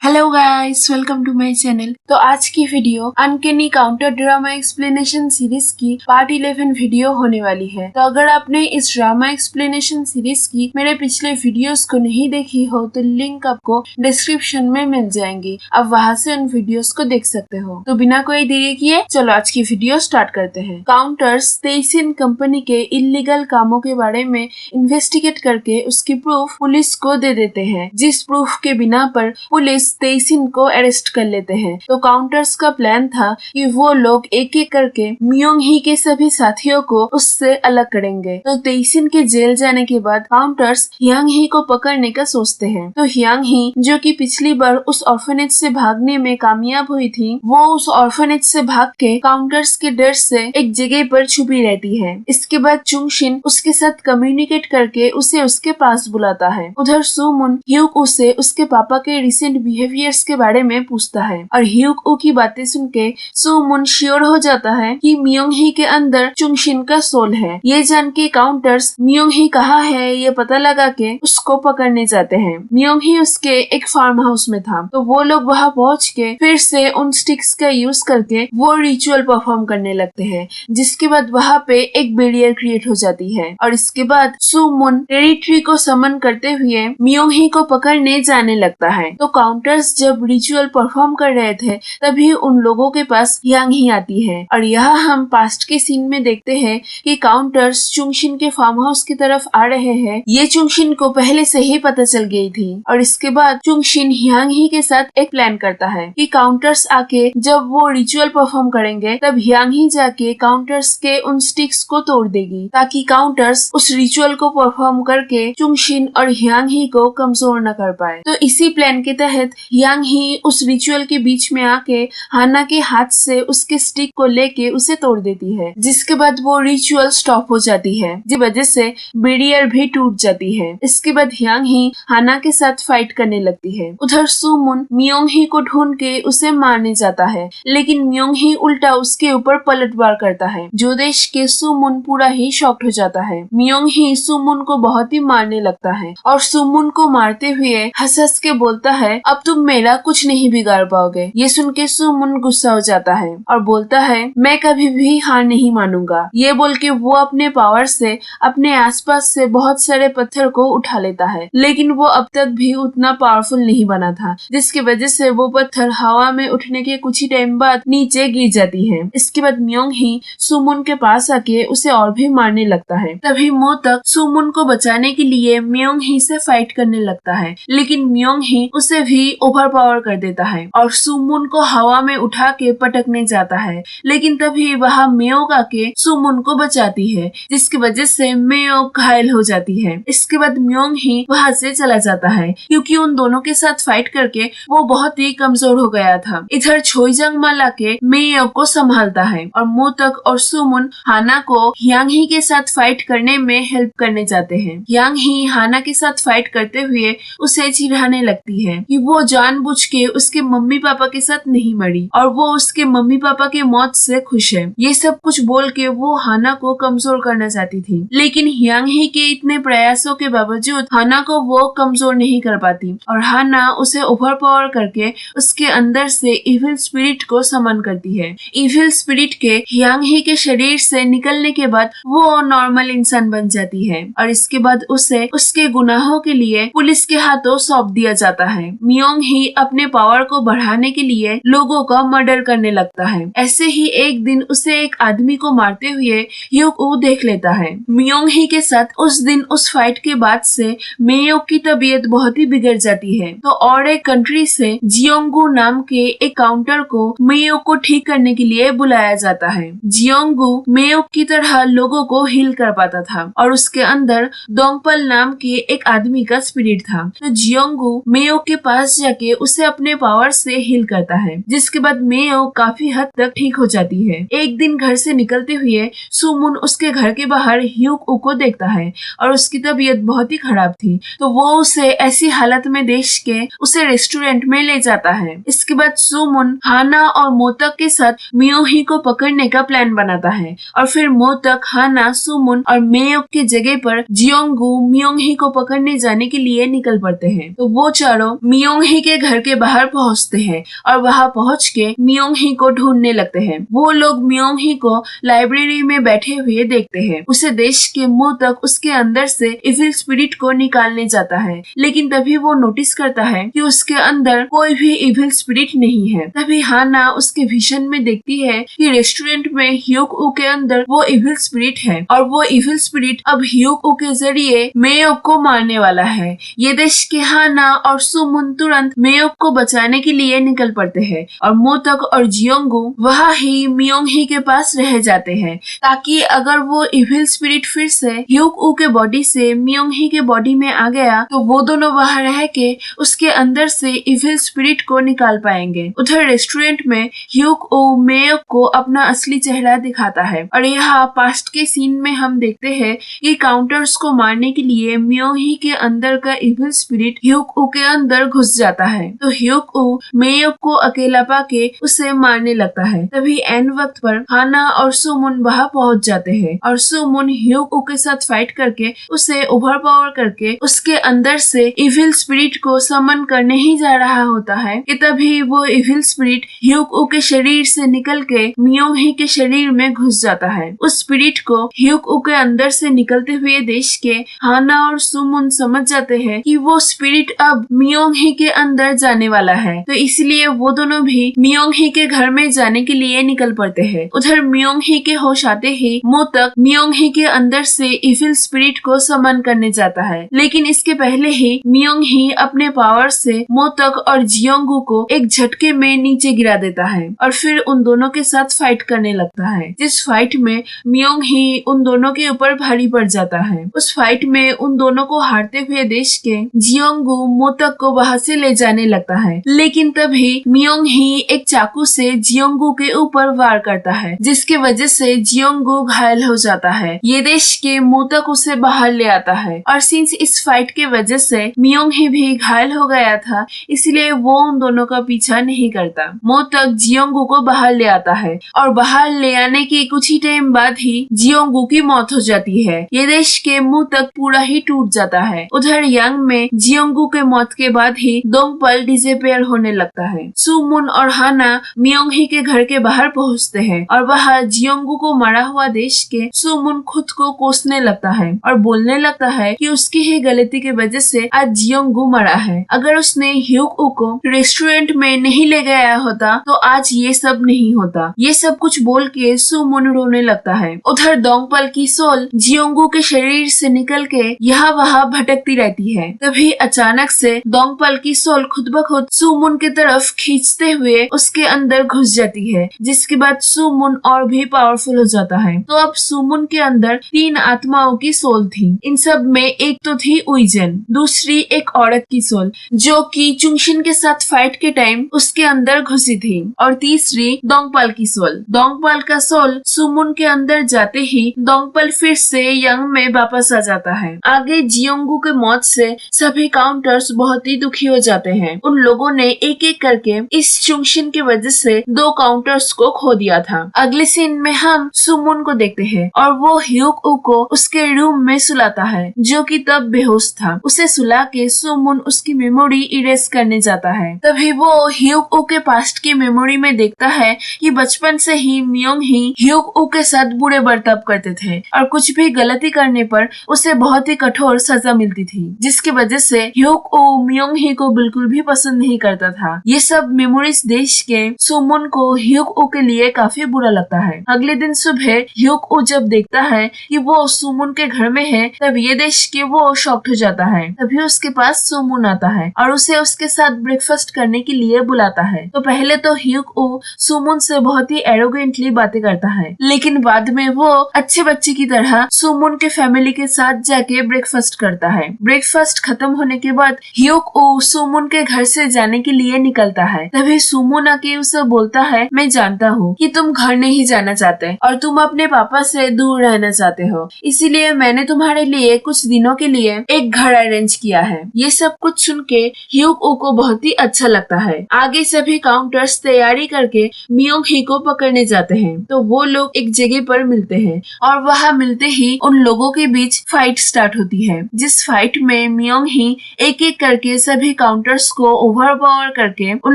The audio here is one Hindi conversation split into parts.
Hello guys, welcome to my channel. तो आज की video uncanny counter drama explanation series की पार्ट 11 वीडियो होने वाली है। तो अगर आपने इस ड्रामा एक्सप्लेनेशन सीरीज की मेरे पिछले वीडियोस को नहीं देखी हो तो लिंक आपको डिस्क्रिप्शन में मिल जाएंगी, आप वहां से उन वीडियोस को देख सकते हो। तो बिना कोई देरी किए चलो आज की वीडियो स्टार्ट करते हैं। काउंटर्स तेइसिन कंपनी के इलीगल कामों के बारे में इन्वेस्टिगेट करके उसकी प्रूफ पुलिस को दे देते हैं, जिस प्रूफ के बिना पर पुलिस तेइसिन को अरेस्ट कर लेते हैं। तो काउंटर्स का प्लान था कि वो लोग एक एक करके मियोंग ही के सभी साथियों को उससे अलग करेंगे। तो तेइसिन के जेल जाने के बाद काउंटर्स हियांग ही को पकड़ने का सोचते हैं। तो हियांग ही, जो कि पिछली बार उस ऑर्फनेज से भागने में कामयाब हुई थी, वो उस ऑर्फनेज से भाग के काउंटर्स के डर से एक जगह पर छुपी रहती है। इसके बाद चुंगशिन उसके साथ कम्युनिकेट करके उसे उसके पास बुलाता है। उधर सुमुन ह्यूक उसे उसके पापा के रिसेंट बिहेवियर्स के बारे में पूछता है और ह्यूक ऊ की बातें सुन के सुमुन श्योर हो जाता है कि मियोंग ही के अंदर चुंगशिन का सोल है। ये जान के काउंटर्स मियोंग ही कहाँ है ये पता लगा के उसको पकड़ने जाते हैं। मियोंग ही उसके एक फार्म हाउस में था, तो वो लोग वहाँ पहुँच के फिर से उन स्टिक्स का यूज करके वो रिचुअल परफॉर्म करने लगते हैं, जिसके बाद वहाँ पे एक बैरियर क्रिएट हो जाती है। और इसके बाद सुमुन टेरिटरी को समन करते हुए मियोंग ही को पकड़ने जाने लगता है। तो काउंटर्स जब रिचुअल परफॉर्म कर रहे थे तभी उन लोगों के पास हियांग ही आती है। और यहाँ हम पास्ट के सीन में देखते हैं कि काउंटर्स चुंगशिन के फार्म हाउस की तरफ आ रहे हैं। ये चुंगशिन को पहले से ही पता चल गई थी। और इसके बाद चुंगशिन हियांग ही के साथ एक प्लान करता है कि काउंटर्स आके जब वो रिचुअल परफॉर्म करेंगे तब हियांग ही जाके काउंटर्स के उन स्टिक्स को तोड़ देगी, ताकि काउंटर्स उस रिचुअल को परफॉर्म करके चुंगशिन और हियांग ही को कमजोर न कर पाए। तो इसी प्लान के तहत हियांग ही उस रिचुअल के बीच में आके हाना के हाथ से उसके स्टिक को लेके उसे तोड़ देती है, जिसके बाद वो रिचुअल स्टॉप हो जाती है, जिस वजह से बैरियर भी टूट जाती है। इसके बाद हियांग ही हाना के साथ फाइट करने लगती है। उधर सुमुन मियोंग ही को ढूंढ के उसे मारने जाता है, लेकिन मियोंग ही उल्टा उसके ऊपर पलटवार करता है, जो देख के सुमुन पूरा ही शॉक्ड हो जाता है। मियोंग ही सुमुन को बहुत ही मारने लगता है और सुमुन को मारते हुए हंस हंस के बोलता है, अब तुम मेरा कुछ नहीं बिगाड़ पाओगे। ये सुन के सुमुन गुस्सा हो जाता है और बोलता है, मैं कभी भी हार नहीं मानूंगा। ये बोल के वो अपने पावर से अपने आसपास से बहुत सारे पत्थर को उठा लेता है, लेकिन वो अब तक भी उतना पावरफुल नहीं बना था, जिसकी वजह से वो पत्थर हवा में उठने के कुछ ही टाइम बाद नीचे गिर जाती है। इसके बाद मियोंग ही सुमुन के पास आके उसे और भी मारने लगता है। तभी मोतक सुमुन को बचाने के लिए मियोंग ही से फाइट करने लगता है, लेकिन मियोंग ही उसे भी ओवर पावर कर देता है और सुमुन को हवा में उठा के पटकने जाता है। लेकिन तभी वहाँ मेयोक आके सुमुन को बचाती है, जिसकी वजह से मेयोक घायल हो जाती है। इसके बाद मियोंग ही वहाँ से चला जाता है, क्योंकि उन दोनों के साथ फाइट करके वो बहुत ही कमजोर हो गया था। इधर छोईजंग माला के मेयोक को संभालता है और मोतक और सुमुन हाना को हियांग ही के साथ फाइट करने में हेल्प करने जाते हैं। हियांग ही हाना के साथ फाइट करते हुए उसे चिढ़ाने लगती है कि वो जानबूझ के उसके मम्मी पापा के साथ नहीं मरी और वो उसके मम्मी पापा के मौत से खुश है। ये सब कुछ बोल के वो हाना को कमजोर करना चाहती थी, लेकिन हियांग ही के इतने प्रयासों के बावजूद हाना को वो कमजोर नहीं कर पाती और हाना उसे ओवर पावर करके उसके अंदर से इविल स्पिरिट को समन करती है। इविल स्पिरिट के हियांग ही के शरीर से निकलने के बाद वो नॉर्मल इंसान बन जाती है और इसके बाद उसे उसके गुनाहों के लिए पुलिस के हाथों सौंप दिया जाता है। मियोंग ही अपने पावर को बढ़ाने के लिए लोगों का मर्डर करने लगता है। ऐसे ही एक दिन उसे एक आदमी को मारते हुए ह्यूक ऊ देख लेता है। मियोंग ही के साथ उस दिन उस फाइट के बाद से मेयोक की तबीयत बहुत ही बिगड़ जाती है। तो और एक कंट्री से जियोंगू नाम के एक काउंटर को मेयोक को ठीक करने के लिए बुलाया जाता है। जियोंगू मेयोक की तरह लोगों को हील कर पाता था और उसके अंदर दोंगपल नाम के एक आदमी का स्पिरिट था। तो जियोंगू मेयोक के पास जाके उसे अपने पावर से हील करता है, जिसके बाद मेयोक काफी हद तक ठीक हो जाती है। एक दिन घर से निकलते हुए सुमुन उसके घर के बाहर ह्यूक ऊ को देखता है और उसकी तबीयत बहुत ही खराब थी, तो वो उसे ऐसी हालत में देख के उसे रेस्टोरेंट में ले जाता है। इसके बाद सुमुन हाना और मोतक के साथ मियोंग ही को पकड़ने का प्लान बनाता है और फिर मोतक, हाना, सुमुन और मेयोक की जगह पर जियोंगू मियोंग ही को पकड़ने जाने के लिए निकल पड़ते हैं। तो वो चारों मियोंग ही के घर के बाहर पहुंचते हैं और वहां पहुंच के मियोंग ही को ढूंढने लगते हैं। वो लोग मियोंग ही को लाइब्रेरी में बैठे हुए देखते हैं। उसे देश के मुंह तक उसके अंदर से इविल स्पिरिट को निकालने जाता है, लेकिन तभी वो नोटिस करता है कि उसके अंदर कोई भी इविल स्पिरिट नहीं है। तभी हाना उसके विजन में देखती है कि रेस्टोरेंट में ह्यूक ऊ के अंदर वो इविल स्पिरिट है और वो इविल स्पिरिट अब ह्यूक ऊ के जरिए मेयोक को मारने वाला है। ये देश के हाना और सुमुन तुरंत मेयोक को बचाने के लिए निकल पड़ते हैं और मोतक और जियोंगू वहाँ ही मियोंग ही के पास रह जाते हैं, ताकि अगर वो इविल स्पिरिट फिर से ह्यूक ऊ के बॉडी से मियोंग ही के बॉडी में आ गया तो वो दोनों वहाँ रह के उसके अंदर से इविल स्पिरिट को निकाल पाएंगे। उधर रेस्टोरेंट में ह्यूक ऊ मेयोक को अपना असली चेहरा दिखाता है और यहाँ पास्ट के सीन में हम देखते हैं कि काउंटर्स को मारने के लिए मियोंग ही के अंदर का इविल स्पिरिट ह्यूक ऊ के अंदर घुस जाता है। तो ह्यूक ऊ मेयोक को अकेला पाके उसे मारने लगता है। तभी एंड वक्त पर हाना और सुमुन वहां पहुंच जाते हैं और सुमुन ह्यूक ऊ के साथ फाइट करके उसे ओवर पावर करके उसके अंदर से इविल स्पिरिट को समन करने ही जा रहा होता है कि तभी वो इविल स्पिरिट ह्यूक ऊ के शरीर से निकल के मियोंग ही के शरीर में घुस जाता है। उस स्पिरिट को ह्यूक ऊ के अंदर से निकलते हुए देश के हाना और सुमुन समझ जाते हैं कि वो स्पिरिट अब मियोंग ही के अंदर जाने वाला है, तो इसलिए वो दोनों भी मियोंग ही के घर में जाने के लिए निकल पड़ते हैं। उधर मियोंग ही के होश आते ही मोतक मियोंग ही के अंदर से इविल स्पिरिट को समन करने जाता है, लेकिन इसके पहले ही मियोंग ही अपने पावर से मोतक और जियोंगू को एक झटके में नीचे गिरा देता है और फिर उन दोनों के साथ फाइट करने लगता है। जिस फाइट में मियोंग ही उन दोनों के ऊपर भारी पड़ जाता है। उस फाइट में उन दोनों को हारते हुए देश के जियोंगू मोतक को वहां से ले जाने लगता है, लेकिन तभी मियोंग ही एक चाकू से जियोंगू के ऊपर वार करता है, जिसके वजह से जियोंगू घायल हो जाता है। ये देश के मोतक उसे बाहर ले आता है और सिंस इस फाइट के वजह से मियोंग ही भी घायल हो गया था, इसलिए वो उन दोनों का पीछा नहीं करता। मोतक जियोंगू को बाहर ले आता है और बाहर ले आने के कुछ ही टाइम बाद ही जियोंगू की मौत हो जाती है। ये देश के मुंह तक पूरा ही टूट जाता है। उधर यांग में जियोंगू के मौत के बाद ही दोंगपल डिसअपीयर होने लगता है। सुमुन और हाना मियोंग ही के घर के बाहर पहुंचते हैं और वहां जियोंगू को मारा हुआ देश के सुमुन खुद को कोसने लगता है और बोलने लगता है कि उसकी ही गलती की वजह से आज जियोंगू मरा है। अगर उसने ह्यूक ऊ को रेस्टोरेंट में नहीं ले गया होता तो आज ये सब नहीं होता। ये सब कुछ बोल के सुमुन रोने लगता है। उधर दोंगपल की सोल जियोंगू के शरीर से निकल के यहाँ वहाँ भटकती रहती है। तभी अचानक से दोंगपल की सोल खुद ब खुद सुमुन की तरफ खींचते हुए उसके अंदर घुस जाती है, जिसके बाद सुमुन और भी पावरफुल हो जाता है। तो अब सुमुन के अंदर 3 आत्माओं की सोल थी। इन सब में एक तो थी उइजन, दूसरी एक औरत की सोल जो कि चुंगशिन के साथ फाइट के टाइम उसके अंदर घुसी थी और तीसरी दोंगपल की सोल। दोंगपल का सोल सुमुन के अंदर जाते ही दोंगपल फिर से यांग में वापस आ जाता है। आगे जियोंगू के मौत से सभी काउंटर्स बहुत ही दुखी हो जाते हैं। उन लोगों ने एक एक करके इस चुंगशिन की वजह से 2 काउंटर्स को खो दिया था। अगले सीन में हम सुमुन को देखते हैं और वो ह्यूक ऊ को उसके रूम में सुलाता है, जो कि तब बेहोश था। उसे सुला के सुमुन उसकी मेमोरी इरेज करने जाता है। तभी वो ह्यूक ऊ के पास्ट की मेमोरी में देखता है कि बचपन से ही मियोंग ही ह्यूक ऊ के साथ बुरे बर्ताव करते थे और कुछ भी गलती करने पर उसे बहुत ही कठोर सजा मिलती थी, जिसकी वजह से ह्यूक ऊ मियोंग ही को बिल्कुल भी पसंद नहीं करता था। ये सब मेमोरीज देश के सुमुन को ह्यूक ऊ के लिए काफी बुरा लगता है। अगले दिन सुबह ह्यूक ऊ जब देखता है कि वो सुमुन के घर में है, तब ये देश के वो शॉक्ड हो जाता है। तभी उसके पास सुमुन आता है और उसे उसके साथ ब्रेकफास्ट करने के लिए बुलाता है। तो पहले तो ह्यूक ऊ सुमुन से बहुत ही एरोगेंटली बातें करता है, लेकिन बाद में वो अच्छे बच्चे की तरह सुमुन के फैमिली के साथ जाके ब्रेकफास्ट करता है। ब्रेकफास्ट खत्म होने के बाद ह्यूक ऊ सुमुन के घर से जाने के लिए निकलता है। तभी सुमुन आके उसे बोलता है, मैं जानता हूँ कि तुम घर नहीं जाना चाहते और तुम अपने पापा से दूर रहना चाहते हो, इसीलिए मैंने तुम्हारे लिए कुछ दिनों के लिए एक घर अरेंज किया है। ये सब कुछ सुन के ह्यूक ऊ को बहुत ही अच्छा लगता है। आगे सभी काउंटर्स तैयारी करके मियोंग ही को पकड़ने जाते हैं। तो वो लोग एक जगह पर मिलते हैं और वहाँ मिलते ही उन लोगों के बीच फाइट स्टार्ट होती है, जिस फाइट में मियोंग ही एक एक करके सभी काउंटर काउंटर्स को ओवरपावर करके उन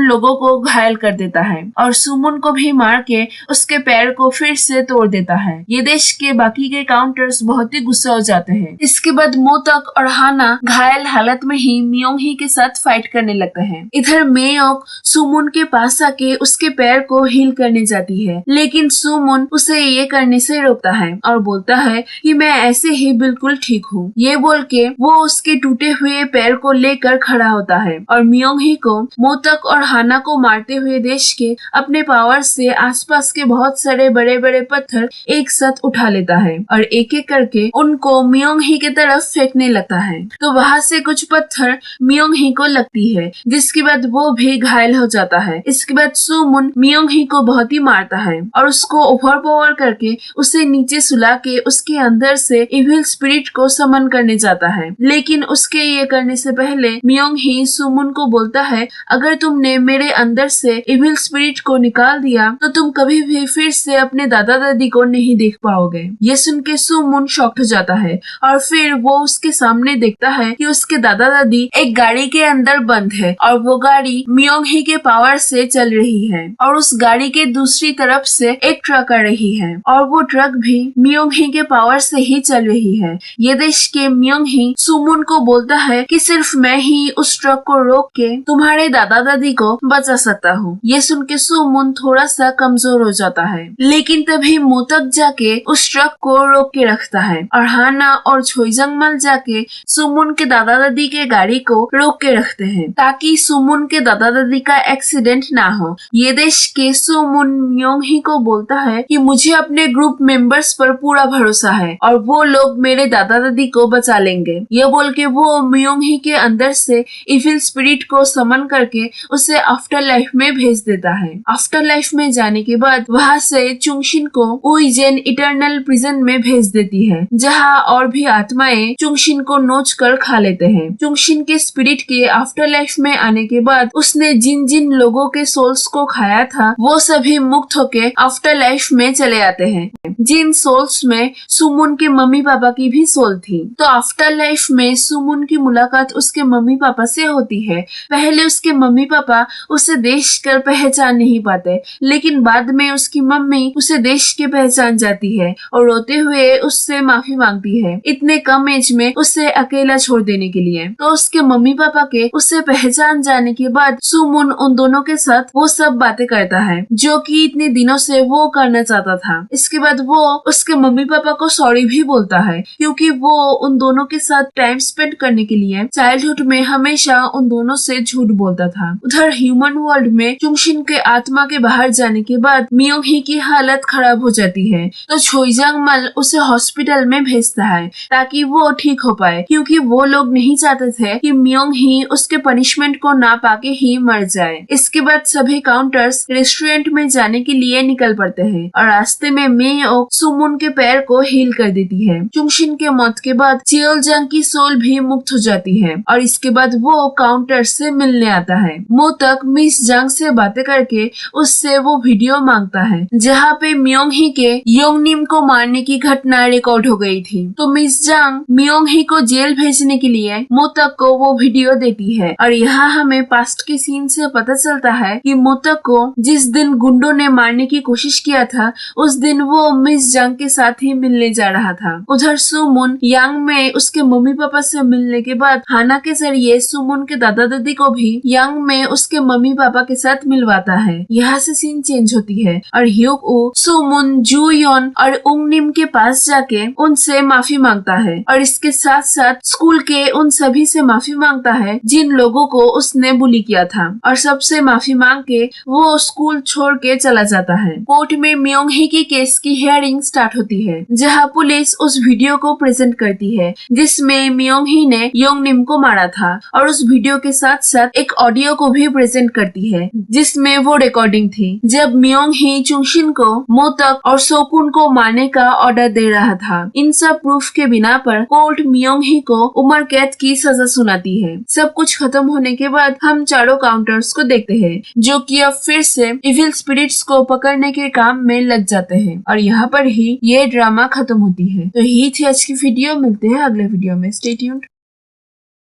लोगों को घायल कर देता है और सुमुन को भी मार के उसके पैर को फिर से तोड़ देता है। ये देश के बाकी के काउंटर्स बहुत ही गुस्सा हो जाते हैं। इसके बाद मोतक और हाना घायल हालत में ही मियोंग ही के साथ फाइट करने लगते हैं। इधर मेयोक सुमुन के पास आके उसके पैर को हील करने जाती है, लेकिन सुमुन उसे ये करने से रोकता है और बोलता है कि मैं ऐसे ही बिल्कुल ठीक हूँ। ये बोल के वो उसके टूटे हुए पैर को लेकर खड़ा होता है और मियोंग ही को मोतक और हाना को मारते हुए देश के अपने पावर से आसपास के बहुत सारे बड़े बड़े पत्थर एक साथ उठा लेता है और एक एक करके उनको मियोंग ही के तरफ फेंकने लगता है। तो वहाँ से कुछ पत्थर मियोंग ही को लगती है, जिसके बाद वो भी घायल हो जाता है। इसके बाद सुमुन मियोंग ही को बहुत ही मारता है और उसको ओवरपावर करके उसे नीचे सुला के उसके अंदर से इविल स्पिरिट को समन करने जाता है। लेकिन उसके ये करने से पहले मियोंग ही सुमुन को बोलता है, अगर तुमने मेरे अंदर से इविल स्पिरिट को निकाल दिया तो तुम कभी भी फिर से अपने दादा दादी को नहीं देख पाओगे। ये सुन के सुमुन शॉक्ड हो जाता है और फिर वो उसके सामने देखता है कि उसके दादा दादी एक गाड़ी के अंदर बंद है और वो गाड़ी मियोंग ही के पावर से चल रही है और उस गाड़ी के दूसरी तरफ से एक ट्रक आ रही है और वो ट्रक भी मियोंग ही के पावर से ही चल रही है। ये देश के मियोंग ही सुमुन को बोलता है कि सिर्फ मैं ही उस ट्रक को रोक के तुम्हारे दादा दादी को बचा सकता हूँ। ये सुन के सुमुन थोड़ा सा कमजोर हो जाता है, लेकिन तभी मोतक जाके उस ट्रक को रोक के रखता है और हाना और छोइजंगमल जाके सुमुन के दादा दादी के गाड़ी को रोक के रखते हैं ताकि सुमुन के दादा दादी का एक्सीडेंट ना हो। ये देश के सुमुन मियोंग ही को बोलता है कि मुझे अपने ग्रुप मेंबर्स पर पूरा भरोसा है और वो लोग मेरे दादा दादी को बचा लेंगे। ये बोल के वो मियोंग ही के अंदर से इविल स्पिरिट को समन करके उसे आफ्टर लाइफ में भेज देता है। आफ्टर लाइफ में जाने के बाद वहाँ से चुंगशिन को उइजेन इटर्नल प्रिजन में भेज देती है, जहाँ और भी आत्माएं चुंगशिन को नोच कर खा लेते हैं। चुंगशिन के स्पिरिट के आफ्टर लाइफ में आने के बाद उसने जिन जिन लोगों के सोल्स को खाया था वो सभी मुक्त होके आफ्टर लाइफ में चले आते हैं। जिन सोल्स में सुमुन के मम्मी पापा की भी सोल थी। तो आफ्टर लाइफ में सुमुन की मुलाकात उसके मम्मी पापा से होती है। पहले उसके मम्मी पापा उसे देख कर पहचान नहीं पाते, लेकिन बाद में उसकी मम्मी उसे देख के पहचान जाती है और रोते हुए उससे माफी मांगती है इतने कम एज में उसे अकेला छोड़ देने के लिए। तो उसके मम्मी पापा के उसे पहचान जाने के बाद सुमुन उन दोनों के साथ वो सब बातें करता है जो कि इतने दिनों से वो करना चाहता था। इसके बाद वो उसके मम्मी पापा को सॉरी भी बोलता है क्योंकि वो उन दोनों के साथ टाइम स्पेंड करने के लिए चाइल्डहुड में हमेशा उन दोनों से झूठ बोलता था। उधर ह्यूमन वर्ल्ड में चुंगशिन के आत्मा के बाहर जाने के बाद मियोंग ही की हालत खराब हो जाती है। तो छोइजंगमल उसे हॉस्पिटल में भेजता है ताकि वो ठीक हो पाए, क्योंकि वो लोग नहीं चाहते थे कि मियोंग ही उसके पनिशमेंट को ना पाके ही मर जाए। इसके बाद सभी काउंटर्स रेस्टोरेंट में जाने के लिए निकल पड़ते हैं और रास्ते में मेयोक सुमुन के पैर को हील कर देती है। चुंगशिन के मौत के बाद चियोलजंग की सोल भी मुक्त हो जाती है और इसके बाद वो काउंटर से मिलने आता है। मोतक मिस जंग से बातें करके उससे वो वीडियो मांगता है जहाँ पे मियोंग ही के योंगनिम को मारने की घटना रिकॉर्ड हो गई थी। तो मिस जंग मियोंग ही को जेल भेजने के लिए मोतक को वो वीडियो देती है और यहाँ हमें पास्ट के सीन से पता चलता है कि मोतक को जिस दिन गुंडों ने मारने की कोशिश किया था उस दिन वो मिस जंग के साथ ही मिलने जा रहा था। उधर सुमुन यांग में उसके मम्मी पापा से मिलने के बाद हाना के जरिए सुमुन के दादा दादी को भी यांग में उसके मम्मी पापा के साथ मिलवाता है। यहाँ से सीन चेंज होती है और ह्यूक ऊ सुमुन जूयोन और उंगनिम के पास जाके उनसे माफी मांगता है और इसके साथ साथ स्कूल के उन सभी से माफी मांगता है जिन लोगों को उसने बुली किया था और सबसे माफी मांग के वो स्कूल छोड़ के चला जाता है। कोर्ट में मियोंग ही की केस की हियरिंग स्टार्ट होती है जहाँ पुलिस उस वीडियो को प्रेजेंट करती है जिसमें मियोंग ही ने योंगनिम को मारा था और उस वीडियो के साथ साथ एक ऑडियो को भी प्रेजेंट करती है जिसमें वो रिकॉर्डिंग थी जब मियोंग ही चुंगशिन को मोतक और सोकुन को मारने का ऑर्डर दे रहा था। इन सब प्रूफ के बिना पर कोर्ट मियोंग ही को उम्र कैद की सजा सुनाती है। सब कुछ खत्म होने के बाद हम चारों काउंटर्स को देखते हैं जो कि अब फिर से इविल स्पिरिट्स को पकड़ने के काम में लग जाते हैं और यहाँ पर ही ये ड्रामा खत्म होती है। तो यही थी आज की वीडियो, मिलते हैं अगले वीडियो में। Stay tuned.